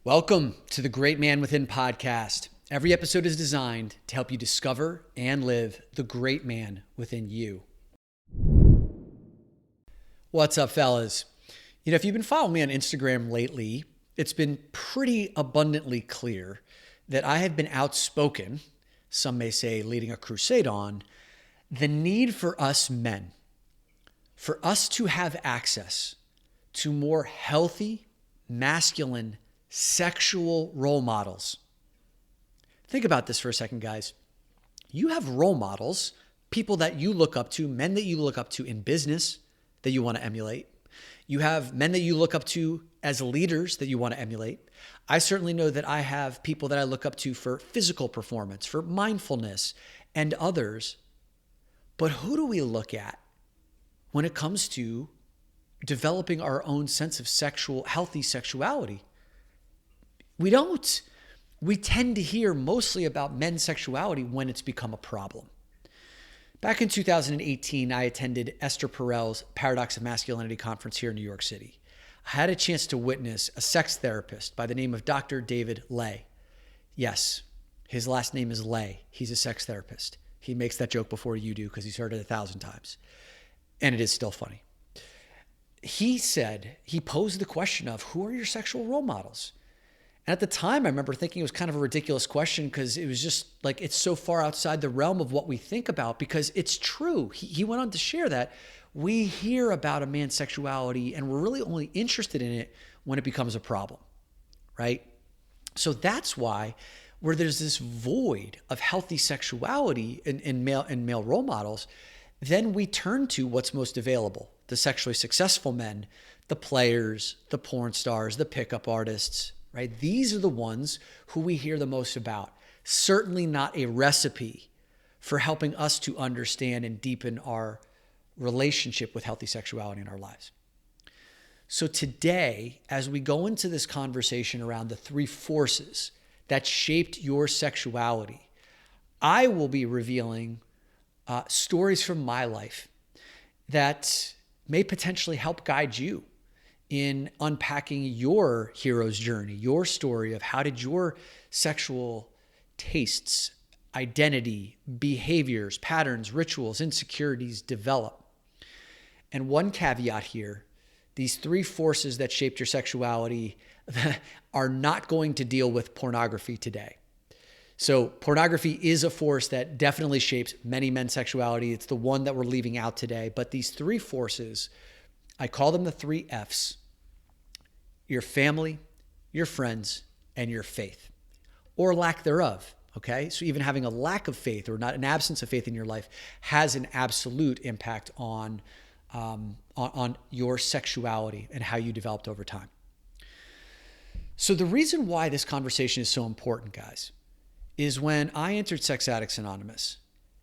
Welcome to the Great Man Within podcast. Every episode is designed to help you discover and live the great man within you. What's up, fellas? If you've been following me on Instagram lately, it's been pretty abundantly clear that I have been outspoken, some may say leading a crusade on, the need for us men, for us to have access to more healthy, masculine, sexual role models. Think about this for a second, guys. You have role models, people that you look up to, men that you look up to in business that you want to emulate. You have men that you look up to as leaders that you want to emulate. I certainly know that I have people that I look up to for physical performance, for mindfulness, and others. But who do we look at when it comes to developing our own sense of healthy sexuality? We don't. We tend to hear mostly about men's sexuality when it's become a problem. Back in 2018, I attended Esther Perel's Paradox of Masculinity conference here in New York City. I had a chance to witness a sex therapist by the name of Dr. David Lay. Yes, his last name is Lay. He's a sex therapist. He makes that joke before you do because he's heard it 1,000 times. And it is still funny. He posed the question of, who are your sexual role models? And at the time, I remember thinking it was kind of a ridiculous question because it was just like, it's so far outside the realm of what we think about, because it's true. He went on to share that we hear about a man's sexuality and we're really only interested in it when it becomes a problem, right? So that's why where there's this void of healthy sexuality in male role models, then we turn to what's most available: the sexually successful men, the players, the porn stars, the pickup artists, right? These are the ones who we hear the most about. Certainly not a recipe for helping us to understand and deepen our relationship with healthy sexuality in our lives. So today, as we go into this conversation around the three forces that shaped your sexuality, I will be revealing stories from my life that may potentially help guide you in unpacking your hero's journey, your story of how did your sexual tastes, identity, behaviors, patterns, rituals, insecurities develop. And one caveat here, these three forces that shaped your sexuality are not going to deal with pornography today. So pornography is a force that definitely shapes many men's sexuality. It's the one that we're leaving out today. But these three forces, I call them the three F's: your family, your friends, and your faith, or lack thereof. Okay. So even having a lack of faith or not an absence of faith in your life has an absolute impact on your sexuality and how you developed over time. So the reason why this conversation is so important, guys, is when I entered Sex Addicts Anonymous,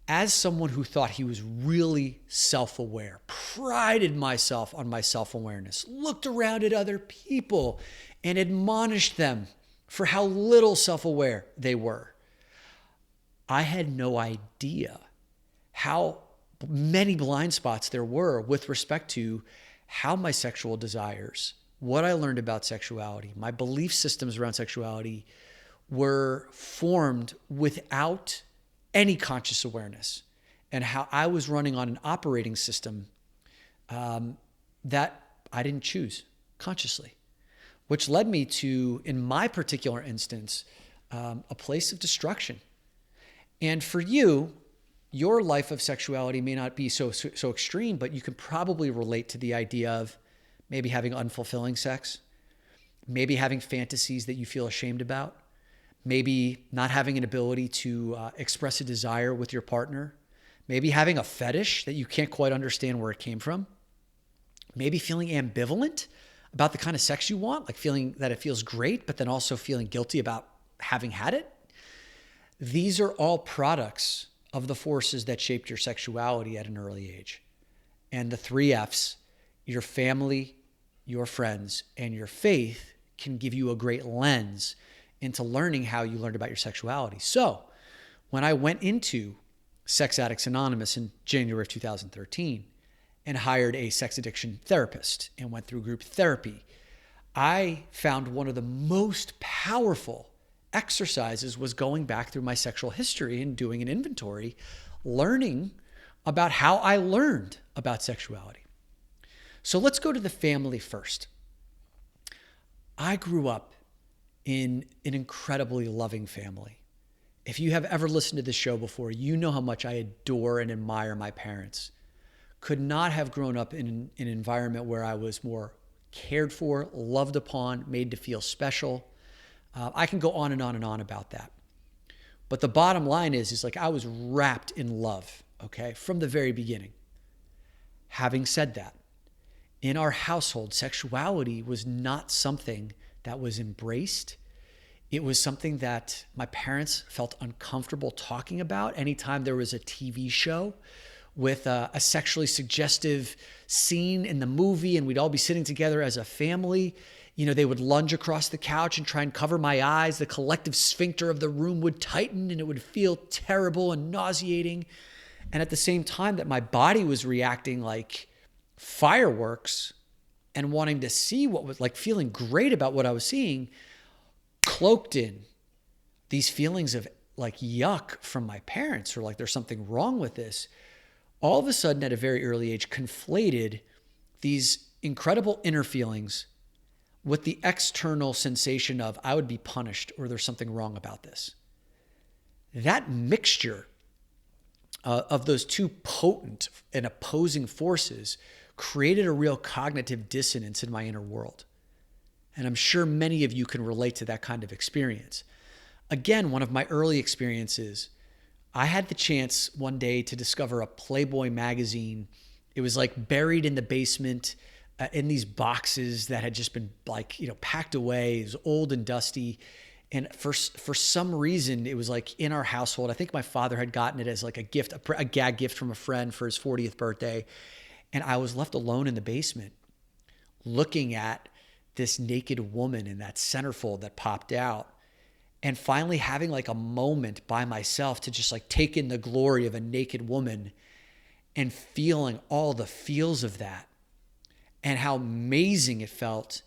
as someone who thought he was really self-aware, prided myself on my self-awareness, looked around at other people and admonished them for how little self-aware they were, I had no idea how many blind spots there were with respect to how my sexual desires, what I learned about sexuality, my belief systems around sexuality were formed without any conscious awareness, and how I was running on an operating system that I didn't choose consciously, which led me to, in my particular instance, a place of destruction. And for you, your life of sexuality may not be so extreme, but you can probably relate to the idea of maybe having unfulfilling sex, maybe having fantasies that you feel ashamed about, maybe not having an ability to express a desire with your partner, maybe having a fetish that you can't quite understand where it came from, maybe feeling ambivalent about the kind of sex you want, like feeling that it feels great, but then also feeling guilty about having had it. These are all products of the forces that shaped your sexuality at an early age. And the three F's, your family, your friends, and your faith, can give you a great lens into learning how you learned about your sexuality. So when I went into Sex Addicts Anonymous in January of 2013 and hired a sex addiction therapist and went through group therapy, I found one of the most powerful exercises was going back through my sexual history and doing an inventory, learning about how I learned about sexuality. So let's go to the family first. I grew up in an incredibly loving family. If you have ever listened to this show before, you know how much I adore and admire my parents. Could not have grown up in an environment where I was more cared for, loved upon, made to feel special. I can go on and on and on about that. But the bottom line is like I was wrapped in love, okay, from the very beginning. Having said that, in our household, sexuality was not something that was embraced. It was something that my parents felt uncomfortable talking about anytime there was a TV show with a sexually suggestive scene in the movie, and we'd all be sitting together as a family. You know, they would lunge across the couch and try and cover my eyes. The collective sphincter of the room would tighten and it would feel terrible and nauseating. And at the same time that my body was reacting like fireworks and wanting to see what was like, feeling great about what I was seeing, cloaked in these feelings of like yuck from my parents, or like there's something wrong with this, all of a sudden at a very early age conflated these incredible inner feelings with the external sensation of I would be punished or there's something wrong about this. That mixture of those two potent and opposing forces created a real cognitive dissonance in my inner world. And I'm sure many of you can relate to that kind of experience. Again, one of my early experiences, I had the chance one day to discover a Playboy magazine. It was like buried in the basement in these boxes that had just been like, packed away. It was old and dusty. And for some reason, it was like in our household. I think my father had gotten it as like a gift, a gag gift from a friend for his 40th birthday. And I was left alone in the basement looking at this naked woman in that centerfold that popped out, and finally having like a moment by myself to just like take in the glory of a naked woman and feeling all the feels of that and how amazing it felt.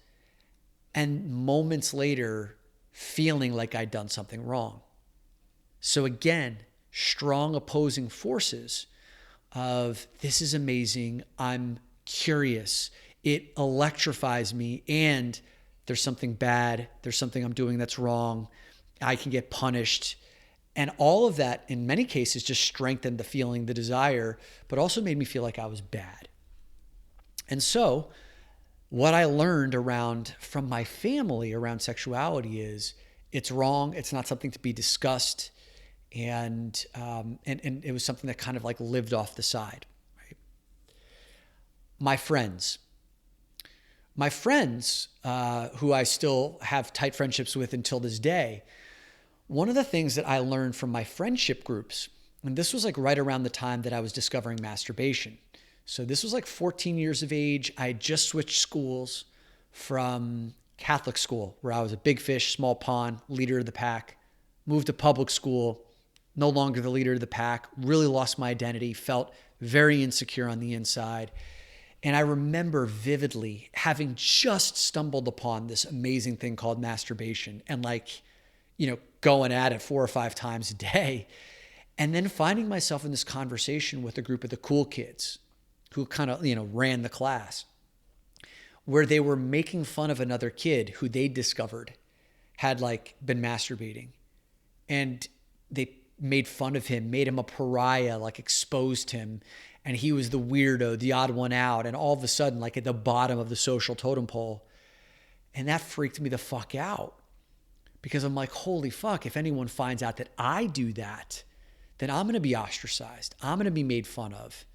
And moments later, feeling like I'd done something wrong. So again, strong opposing forces of this is amazing, I'm curious, it electrifies me, and there's something bad, there's something I'm doing that's wrong, I can get punished. And all of that, in many cases, just strengthened the feeling, the desire, but also made me feel like I was bad. And so what I learned from my family around sexuality is it's wrong, it's not something to be discussed, and it was something that kind of like lived off the side. Right? My friends, who I still have tight friendships with until this day, one of the things that I learned from my friendship groups, and this was like right around the time that I was discovering masturbation. So this was like 14 years of age. I had just switched schools from Catholic school, where I was a big fish, small pond, leader of the pack, moved to public school, no longer the leader of the pack, really lost my identity, felt very insecure on the inside. And I remember vividly having just stumbled upon this amazing thing called masturbation and going at it 4 or 5 times a day. And then finding myself in this conversation with a group of the cool kids who kind of, ran the class, where they were making fun of another kid who they discovered had been masturbating. And they made fun of him, made him a pariah, exposed him. And he was the weirdo, the odd one out. And all of a sudden, at the bottom of the social totem pole. And that freaked me the fuck out. Because I'm like, holy fuck, if anyone finds out that I do that, then I'm going to be ostracized. I'm going to be made fun of.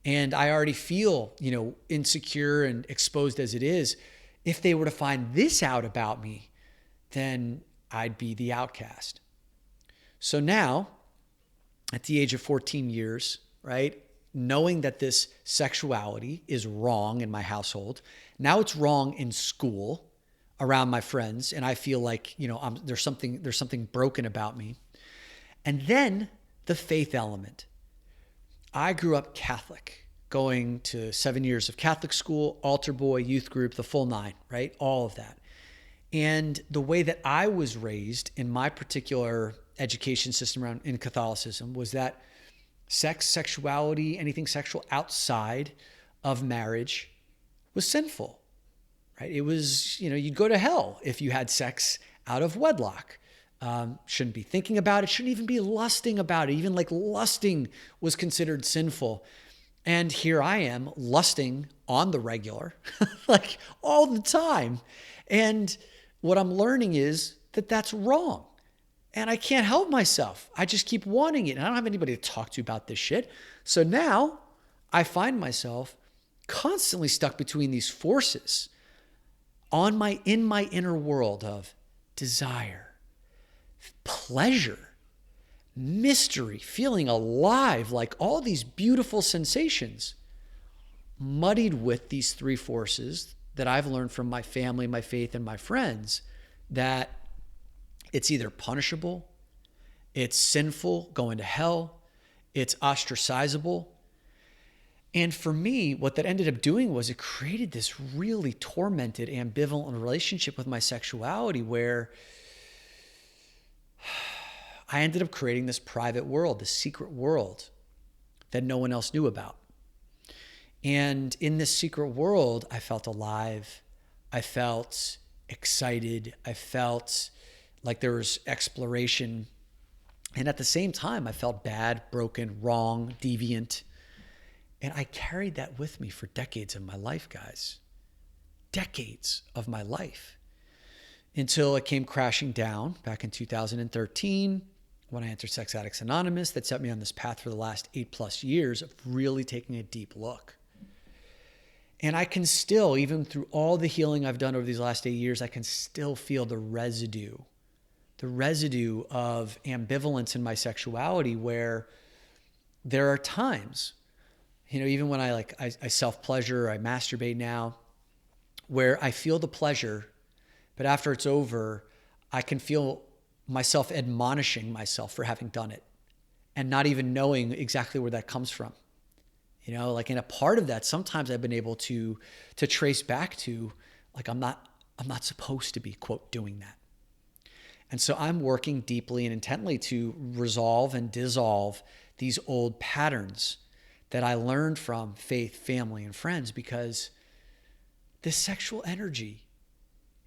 And I already feel, insecure and exposed as it is. If they were to find this out about me, then I'd be the outcast. So now, at the age of 14 years, right, knowing that this sexuality is wrong in my household, now it's wrong in school around my friends, and I feel like, there's something broken about me. And then the faith element. I grew up Catholic, going to 7 years of Catholic school, altar boy, youth group, the full nine, right? All of that. And the way that I was raised in my particular education system around in Catholicism was that sex, sexuality, anything sexual outside of marriage was sinful, right? It was, you'd go to hell if you had sex out of wedlock. Shouldn't be thinking about it. Shouldn't even be lusting about it. Even like lusting was considered sinful. And here I am lusting on the regular, like all the time. And what I'm learning is that that's wrong. And I can't help myself. I just keep wanting it. And I don't have anybody to talk to about this shit. So now I find myself constantly stuck between these forces in my inner world of desire, pleasure, mystery, feeling alive, like all these beautiful sensations, muddied with these three forces that I've learned from my family, my faith, and my friends, that it's either punishable, it's sinful, going to hell, it's ostracizable. And for me, what that ended up doing was it created this really tormented, ambivalent relationship with my sexuality where I ended up creating this private world, this secret world that no one else knew about. And in this secret world, I felt alive. I felt excited. I felt like there was exploration. And at the same time, I felt bad, broken, wrong, deviant. And I carried that with me for decades of my life, guys. Decades of my life. Until it came crashing down back in 2013 when I entered Sex Addicts Anonymous. That set me on this path for the last 8+ years of really taking a deep look. And I can still, even through all the healing I've done over these last 8 years, I can still feel the residue of ambivalence in my sexuality where there are times, even when I self-pleasure, I masturbate now, where I feel the pleasure, but after it's over, I can feel myself admonishing myself for having done it and not even knowing exactly where that comes from. In a part of that, sometimes I've been able to trace back to, like, I'm not supposed to be, quote, doing that. And so I'm working deeply and intently to resolve and dissolve these old patterns that I learned from faith, family, and friends, because this sexual energy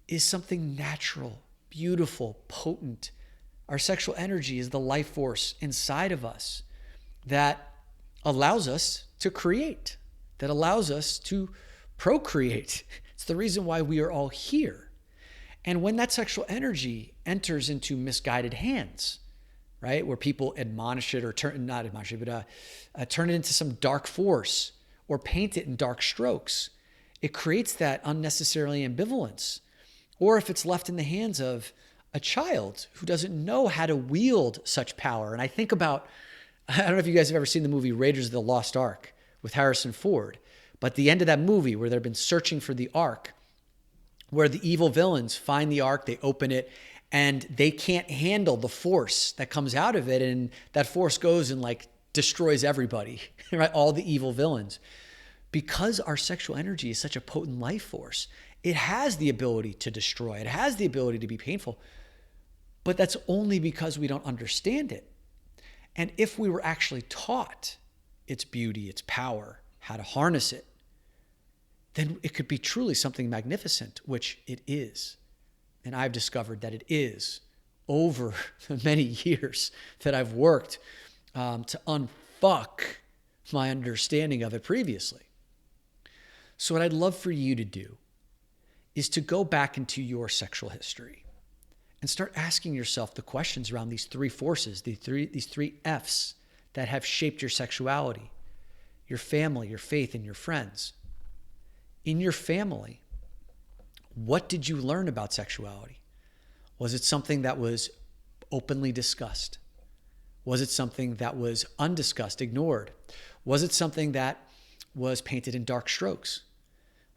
is something natural, beautiful, potent. Our sexual energy is the life force inside of us that allows us to create, that allows us to procreate. It's the reason why we are all here. And when that sexual energy enters into misguided hands, right, where people admonish it or turn it into some dark force or paint it in dark strokes, it creates that unnecessarily ambivalence. Or if it's left in the hands of a child who doesn't know how to wield such power. And I think about, I don't know if you guys have ever seen the movie Raiders of the Lost Ark with Harrison Ford, but the end of that movie where they've been searching for the Ark, where the evil villains find the Ark, they open it, and they can't handle the force that comes out of it. And that force goes and destroys everybody, right? All the evil villains. Because our sexual energy is such a potent life force, it has the ability to destroy. It has the ability to be painful. But that's only because we don't understand it. And if we were actually taught its beauty, its power, how to harness it, then it could be truly something magnificent, which it is. And I've discovered that it is over the many years that I've worked to unfuck my understanding of it previously. So what I'd love for you to do is to go back into your sexual history and start asking yourself the questions around these three forces, these three F's that have shaped your sexuality: your family, your faith, and your friends. In your family, what did you learn about sexuality? Was it something that was openly discussed? Was it something that was undiscussed, ignored? Was it something that was painted in dark strokes?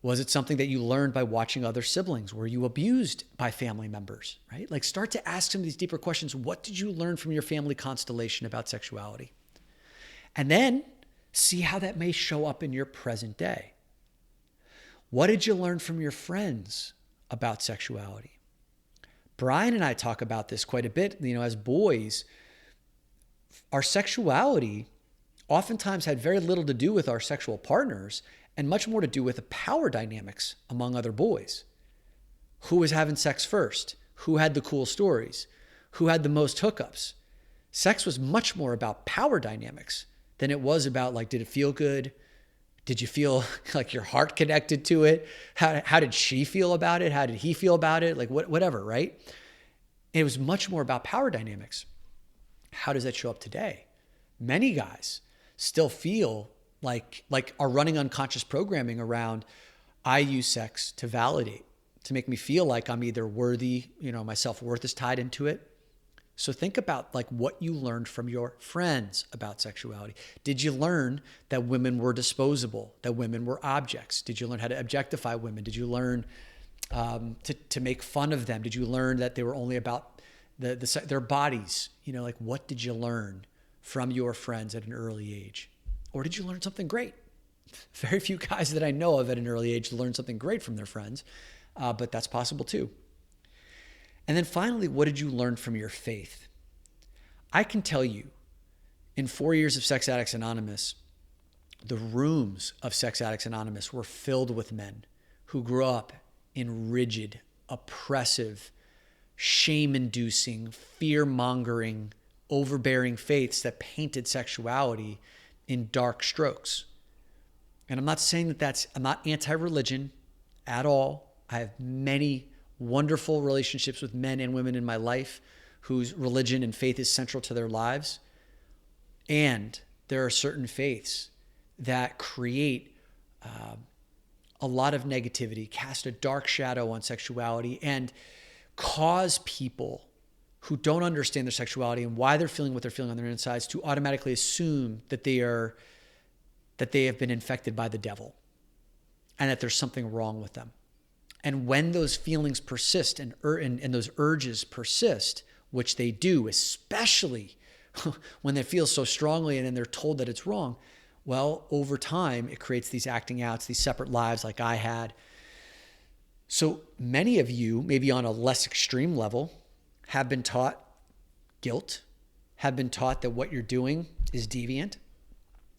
Was it something that you learned by watching other siblings? Were you abused by family members, right? Start to ask some of these deeper questions. What did you learn from your family constellation about sexuality? And then See how that may show up in your present day. What did you learn from your friends about sexuality? Brian and I talk about this quite a bit. As boys, our sexuality oftentimes had very little to do with our sexual partners and much more to do with the power dynamics among other boys. Who was having sex first? Who had the cool stories? Who had the most hookups? Sex was much more about power dynamics than it was about, like, did it feel good? Did you feel like your heart connected to it? How did she feel about it? How did he feel about it? Like whatever, right? It was much more about power dynamics. How does that show up today? Many guys still feel like are running unconscious programming around, I use sex to validate, to make me feel like I'm either worthy, my self-worth is tied into it. So think about like what you learned from your friends about sexuality. Did you learn that women were disposable, that women were objects? Did you learn how to objectify women? Did you learn to make fun of them? Did you learn that they were only about their bodies? Like what did you learn from your friends at an early age? Or did you learn something great? Very few guys that I know of at an early age learn something great from their friends, but that's possible too. And then finally, what did you learn from your faith? I can tell you, in 4 years of Sex Addicts Anonymous, the rooms of Sex Addicts Anonymous were filled with men who grew up in rigid, oppressive, shame-inducing, fear-mongering, overbearing faiths that painted sexuality in dark strokes. And I'm not saying I'm not anti-religion at all. I have many wonderful relationships with men and women in my life whose religion and faith is central to their lives. And there are certain faiths that create a lot of negativity, cast a dark shadow on sexuality, and cause people who don't understand their sexuality and why they're feeling what they're feeling on their insides to automatically assume that they have been infected by the devil and that there's something wrong with them. And when those feelings persist and those urges persist, which they do, especially when they feel so strongly and then they're told that it's wrong, well, over time, it creates these acting outs, these separate lives like I had. So many of you, maybe on a less extreme level, have been taught guilt, have been taught that what you're doing is deviant,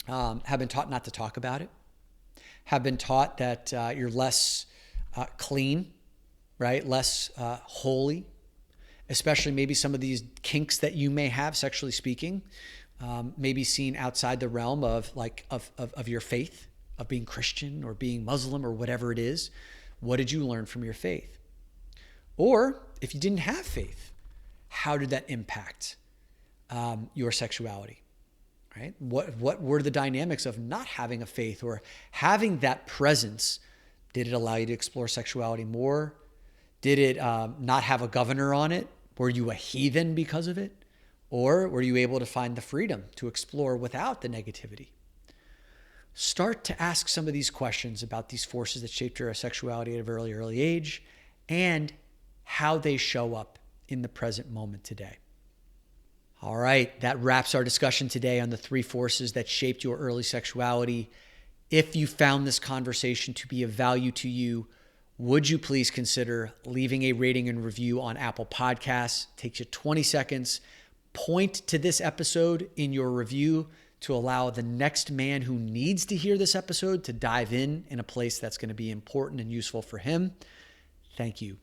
have been taught not to talk about it, have been taught that you're less clean, right? Less holy, especially maybe some of these kinks that you may have, sexually speaking, may be seen outside the realm of your faith, of being Christian or being Muslim or whatever it is. What did you learn from your faith? Or if you didn't have faith, how did that impact your sexuality? Right? What were the dynamics of not having a faith or having that presence? Did it allow you to explore sexuality more? Did it not have a governor on it? Were you a heathen because of it? Or were you able to find the freedom to explore without the negativity? Start to ask some of these questions about these forces that shaped your sexuality at a very early age and how they show up in the present moment today. All right, that wraps our discussion today on the 3 forces that shaped your early sexuality. If you found this conversation to be of value to you, would you please consider leaving a rating and review on Apple Podcasts? It takes you 20 seconds. Point to this episode in your review to allow the next man who needs to hear this episode to dive in a place that's going to be important and useful for him. Thank you.